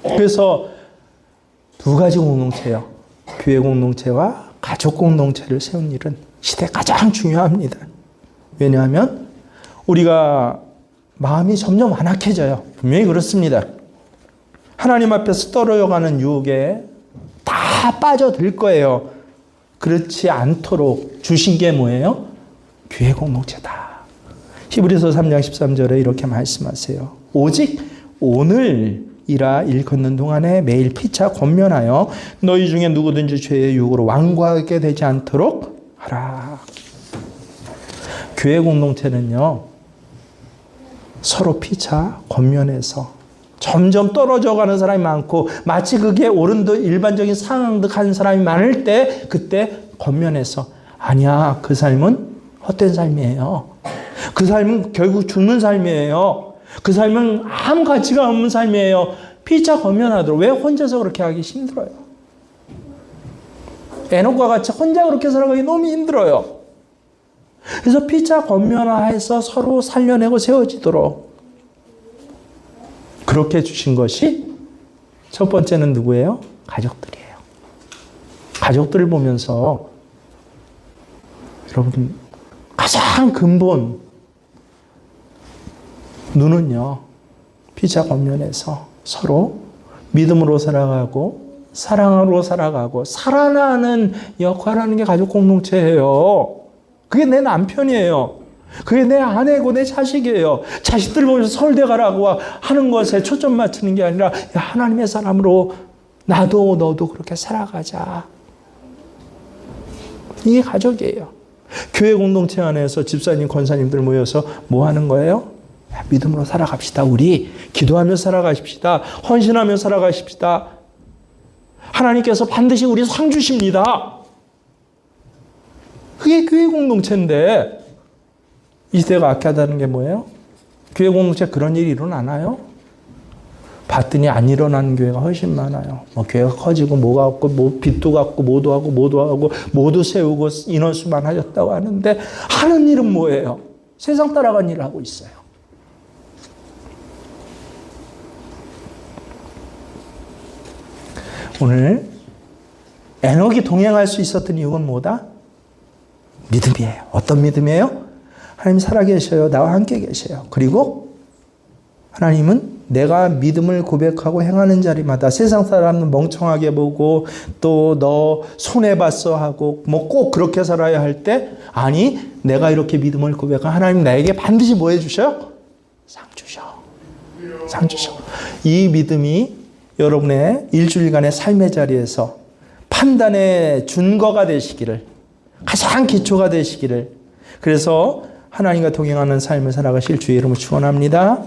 그래서 두 가지 공동체요. 교회 공동체와 가족 공동체를 세운 일은 시대에 가장 중요합니다. 왜냐하면 우리가 마음이 점점 완악해져요. 분명히 그렇습니다. 하나님 앞에서 떨어져가는 유혹에 다 빠져들 거예요. 그렇지 않도록 주신 게 뭐예요? 교회 공동체다. 히브리서 3장 13절에 이렇게 말씀하세요. 오직 오늘이라 일컫는 동안에 매일 피차 권면하여 너희 중에 누구든지 죄의 유혹으로 완고하게 되지 않도록 하라. 교회 공동체는요. 서로 피차 권면해서 점점 떨어져 가는 사람이 많고 마치 그게 옳은 듯 일반적인 상황 듯 하는 사람이 많을 때 그때 권면해서 아니야 그 삶은 헛된 삶이에요. 그 삶은 결국 죽는 삶이에요. 그 삶은 아무 가치가 없는 삶이에요. 피차 권면하도록. 왜 혼자서 그렇게 하기 힘들어요? 에녹과 같이 혼자 그렇게 살아가기 너무 힘들어요. 그래서 피차 권면화해서 서로 살려내고 세워지도록 그렇게 주신 것이 첫 번째는 누구예요? 가족들이에요. 가족들을 보면서 여러분 가장 근본 눈은요. 피차 권면에서 서로 믿음으로 살아가고 사랑으로 살아가고 살아나는 역할을 하는 게 가족 공동체예요. 그게 내 남편이에요. 그게 내 아내고 내 자식이에요. 자식들 보면서 서울대 가라고 하는 것에 초점 맞추는 게 아니라 야, 하나님의 사람으로 나도 너도 그렇게 살아가자. 이게 가족이에요. 교회 공동체 안에서 집사님, 권사님들 모여서 뭐 하는 거예요? 야, 믿음으로 살아갑시다. 우리 기도하며 살아가십시다. 헌신하며 살아가십시다. 하나님께서 반드시 우리 상 주십니다. 그게 교회 공동체인데 이 시대가 악하다는 게 뭐예요? 교회 공동체 그런 일이 일어나나요? 봤더니 안 일어나는 교회가 훨씬 많아요. 뭐 교회가 커지고 뭐가 없고 뭐 빚도 갚고 뭐도 하고 모두 세우고 인원수만 하셨다고 하는데 하는 일은 뭐예요? 세상 따라간 일을 하고 있어요. 오늘 에녹이 동행할 수 있었던 이유는 뭐다? 믿음이에요. 어떤 믿음이에요? 하나님 살아계셔요. 나와 함께 계셔요. 그리고 하나님은 내가 믿음을 고백하고 행하는 자리마다 세상 사람은 멍청하게 보고 또 너 손해봤어 하고 뭐 꼭 그렇게 살아야 할 때 아니 내가 이렇게 믿음을 고백하면 하나님 나에게 반드시 뭐 해주셔요? 상 주셔. 상 주셔. 이 믿음이 여러분의 일주일간의 삶의 자리에서 판단의 준거가 되시기를 가장 기초가 되시기를 그래서 하나님과 동행하는 삶을 살아가실 주의 이름으로 축원합니다.